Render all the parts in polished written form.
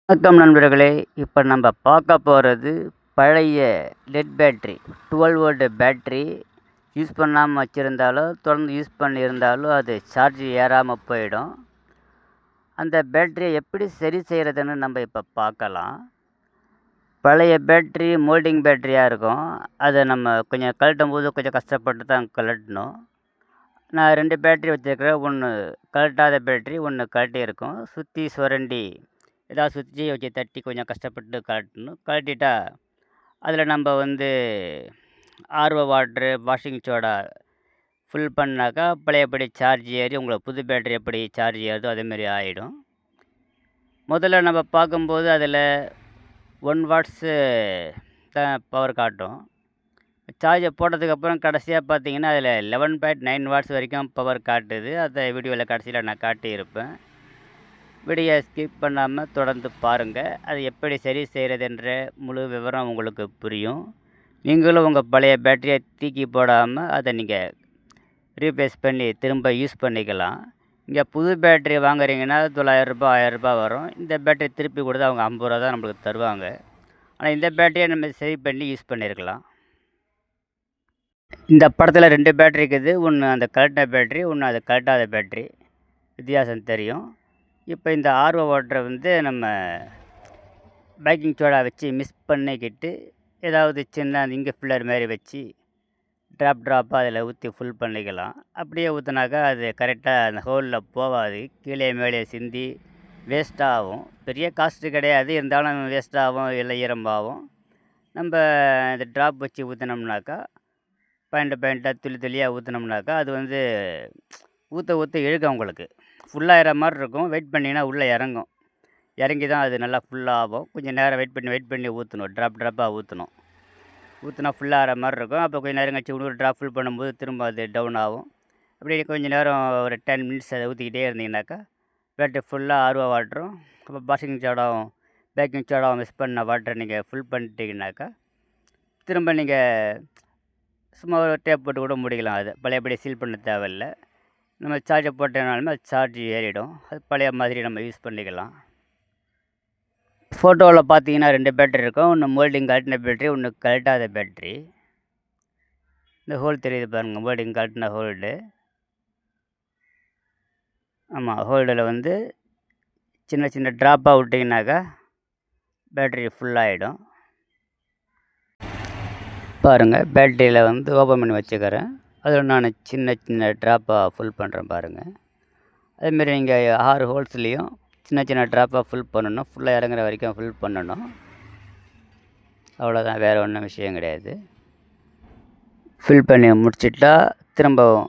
வணக்கம் நண்பர்களே. இப்போ நம்ம பார்க்க போகிறது பழைய let battery 12 volt battery use பண்ணாமல் வச்சுருந்தாலோ தொடர்ந்து யூஸ் பண்ணியிருந்தாலோ அது சார்ஜ் ஏறாமல் போயிடும். அந்த பேட்டரியை எப்படி சரி செய்கிறதுன்னு நம்ம இப்போ பார்க்கலாம். பழைய பேட்ரி மோல்டிங் பேட்டரியாக இருக்கும். அதை நம்ம கொஞ்சம் கழட்டும் போது கொஞ்சம் கஷ்டப்பட்டு தான் கழட்டணும். நான் 2 பேட்ரி வச்சுருக்கிறேன். ஒன்று கழட்டாத பேட்ரி, ஒன்று கழட்டியிருக்கும். சுற்றி சுரண்டி ஏதாவது சுவிட்சை வச்சு தட்டி கொஞ்சம் கஷ்டப்பட்டு கழட்டணும். கழட்டிட்டா அதில் நம்ம RO water, washing soda fill பண்ணாக்கா பழையபடி சார்ஜ் ஏறி உங்களுக்கு புது பேட்டரி எப்படி சார்ஜ் ஏறுதோ அதேமாரி ஆகிடும். முதல்ல நம்ம பார்க்கும்போது அதில் 1 வாட்ஸு தான் பவர் காட்டும். சார்ஜை போட்டதுக்கப்புறம் கடைசியாக பார்த்தீங்கன்னா அதில் 11.9 வாட்ஸ் வரைக்கும் பவர் காட்டுது. அதை வீடியோவில் கடைசியில் நான் காட்டியிருப்பேன். வீடியோ ஸ்கிப் பண்ணாமல் தொடர்ந்து பாருங்கள். அது எப்படி சரி செய்கிறதுன்ற முழு விவரம் உங்களுக்கு புரியும். நீங்களும் உங்கள் பழைய பேட்டரியை தூக்கி போடாமல் அதை நீங்கள் ரீப்ளேஸ் பண்ணி திரும்ப யூஸ் பண்ணிக்கலாம். இங்கே புது பேட்டரி வாங்குறீங்கன்னா $900 1000 வரும். இந்த பேட்டரி திருப்பி கொடுத்தா அவங்க 50 ரூபா தான் நம்மளுக்கு தருவாங்க. ஆனால் இந்த பேட்டரியை நம்ம சரி பண்ணி யூஸ் பண்ணியிருக்கலாம். இந்த படத்தில் 2 பேட்டரி இருக்குது. ஒன்று அந்த கழட்டின பேட்டரி, ஒன்று அது கழட்டாத பேட்டரி. வித்தியாசம் தெரியும். இப்போ இந்த ஆர்ஓ வாட்டரை நம்ம பேக்கிங் சோடா வச்சு மிக்ஸ் பண்ணிக்கிட்டு ஏதாவது சின்ன இங்கு ஃபில்லர் மாதிரி வச்சு ட்ராப்பாக அதில் ஊற்றி ஃபுல் பண்ணிக்கலாம். அப்படியே ஊற்றினாக்கா அது கரெக்டாக அந்த ஹோலில் போகாது, கீழே மேலே சிந்தி வேஸ்ட்டாகும். பெரிய காஸ்ட்டு கிடையாது, இருந்தாலும் வேஸ்ட்டாகும், இல்லை ஈரமாகும். நம்ம இந்த ட்ராப் வச்சு ஊற்றினோம்னாக்கா பாயிண்ட்டாக துளியாக ஊற்றினோம்னாக்கா அது ஊற்ற இழுக்கும். உங்களுக்கு ஃபுல்லாகிற மாதிரி இருக்கும். வெயிட் பண்ணிங்கன்னா உள்ளே இறங்கும். இறங்கி தான் அது நல்லா ஃபுல்லாகும். கொஞ்சம் நேரம் வெயிட் பண்ணி ஊற்றணும். ட்ராப்பாக ஊற்றணும். ஊற்றினா ஃபுல்லாகிற மாதிரி இருக்கும். அப்போ கொஞ்சம் நேரம் கழிச்சு இன்னொரு ட்ராப் ஃபுல் பண்ணும்போது திரும்ப அது டவுன் ஆகும். அப்படியே கொஞ்சம் நேரம் ஒரு 10 மினிட்ஸ் அதை ஊற்றிக்கிட்டே இருந்தீங்கன்னாக்கா பேட்டரி ஃபுல்லாக ஆர்ஓ வாட்டரும் அப்போ வாஷிங் சோடாவும் பேக்கிங் சோடாவும் மிக்ஸ் பண்ண வாட்டரை நீங்கள் ஃபுல் பண்ணிட்டீங்கன்னாக்கா திரும்ப நீங்கள் சும்மா ஒரு டேப் போட்டு கூட முடிக்கலாம். அது பழையபடி சீல் பண்ண தேவையில்லை. நம்ம சார்ஜை போட்டனாலுமே அது சார்ஜ் ஏறிடும். அது பழைய மாதிரி நம்ம யூஸ் பண்ணிக்கலாம். ஃபோட்டோவில் பார்த்தீங்கன்னா 2 பேட்டரி இருக்கும். ஒன்று மோல்டிங் கழட்டின பேட்டரி, ஒன்று கழட்டாத பேட்டரி. இந்த ஹோல் தெரியுது பாருங்கள், மோல்டிங் கழட்டின ஹோல்டு. ஆமாம், ஹோல்டில் சின்ன சின்ன ட்ராப்பாக விட்டிங்கனாக்கா பேட்டரி ஃபுல்லாகிடும். பாருங்கள், பேட்டரியில் ஓப்பன் பண்ணி வச்சுக்கிறேன். அதில் நான் சின்ன சின்ன ட்ராப்பாக ஃபுல் பண்ணுறேன் பாருங்கள். அதேமாரி நீங்கள் 6 ஹோல்ஸ்லேயும் சின்ன சின்ன ட்ராப்பாக ஃபுல் பண்ணணும். ஃபுல்லாக இறங்குற வரைக்கும் ஃபுல் பண்ணணும். அவ்வளோதான், வேறு ஒன்றும் விஷயம் கிடையாது. ஃபில் பண்ணி முடிச்சிட்டா திரும்பவும்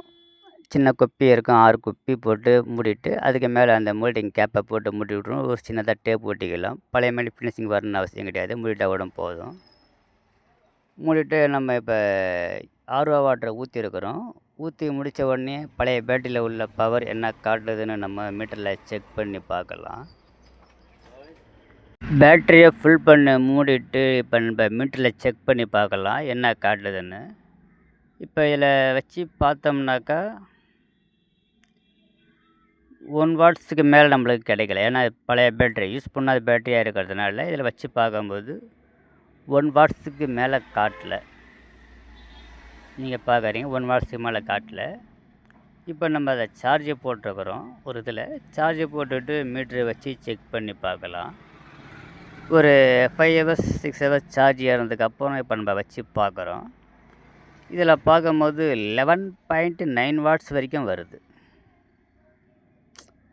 சின்ன குப்பி இருக்கும், 6 குப்பி போட்டு மூடிட்டு அதுக்கு மேலே அந்த மோல்டிங் கேப்பை போட்டு மூடி விட்ருணும். ஒரு சின்னதாக டேப் ஒட்டிக்கலாம். பழைய மாதிரி ஃபினிஷிங் வரணும்னு அவசியம் கிடையாது. மூடிட்டா கூட போதும். மூடிட்டு நம்ம இப்போ ஆர்ஓ வாட்டரை ஊற்றிருக்கிறோம். ஊற்றி முடித்த உடனே பழைய பேட்டரியில் உள்ள பவர் என்ன காட்டுதுன்னு நம்ம மீட்டரில் செக் பண்ணி பார்க்கலாம். பேட்டரியை ஃபுல் பண்ணி மூடிட்டு இப்போ நம்ம மீட்டரில் செக் பண்ணி பார்க்கலாம் என்ன காட்டுதுன்னு. இப்போ இதில் வச்சு பார்த்தோம்னாக்கா 1 வாட்ஸுக்கு மேலே நம்மளுக்கு கிடைக்கல. ஏன்னா பழைய பேட்டரி யூஸ் பண்ணாத பேட்டரியாக இருக்கிறதுனால இதில் வச்சு பார்க்கும்போது 1 வாட்ஸுக்கு மேலே காட்டலை. நீங்கள் பார்க்குறீங்க 1 வாட்ஸுக்கு மேலே காட்டலை. இப்போ நம்ம அதை சார்ஜை போட்டிருக்கிறோம். ஒரு இதில் சார்ஜை போட்டுட்டு மீட்ரு வச்சு செக் பண்ணி பார்க்கலாம். ஒரு 5 ஹவர்ஸ் 6 ஹவர்ஸ் சார்ஜ் ஏறினதுக்கப்புறம் இப்போ நம்ம வச்சு பார்க்குறோம். இதில் பார்க்கும்போது 11.9 வாட்ஸ் வரைக்கும் வருது.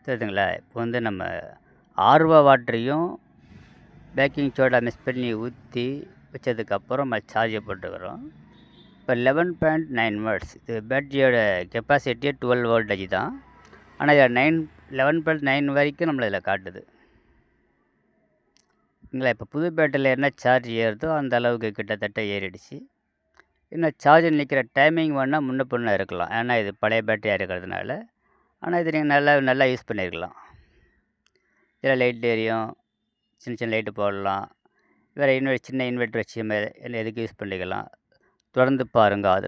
தெரியுதுங்களா? இப்போ நம்ம ஆர்ஓ வாட்டரையும் பேக்கிங் சோடா மிக்ஸ் பண்ணி ஊற்றி வச்சதுக்கப்புறம் நம்ம சார்ஜை போட்டுக்கிறோம். இப்போ 11.9 வாட்ஸ். இது பேட்டரியோட கெப்பாசிட்டியே 12 வோல்டேஜ் தான். ஆனால் இதில் 11.9 வரைக்கும் நம்மளை இதில் காட்டுது. இல்லைங்களா? இப்போ புது பேட்டரியில் என்ன சார்ஜ் ஏறுதோ அந்த அளவுக்கு கிட்டத்தட்ட ஏறிடுச்சு. இன்னும் சார்ஜ் நிற்கிற டைமிங் வேணால் முன்ன பின்ன இருக்கலாம். ஏன்னா இது பழைய பேட்டரியாக இருக்கிறதுனால. ஆனால் இது நீங்கள் நல்லா யூஸ் பண்ணியிருக்கலாம். இதில் லைட் எரியும், சின்ன சின்ன லைட்டு போடலாம். வேறு சின்ன இன்வெர்ட்டர் வச்சு எதுக்கு யூஸ் பண்ணிக்கலாம். தொடர்ந்து பாருங்கள். அது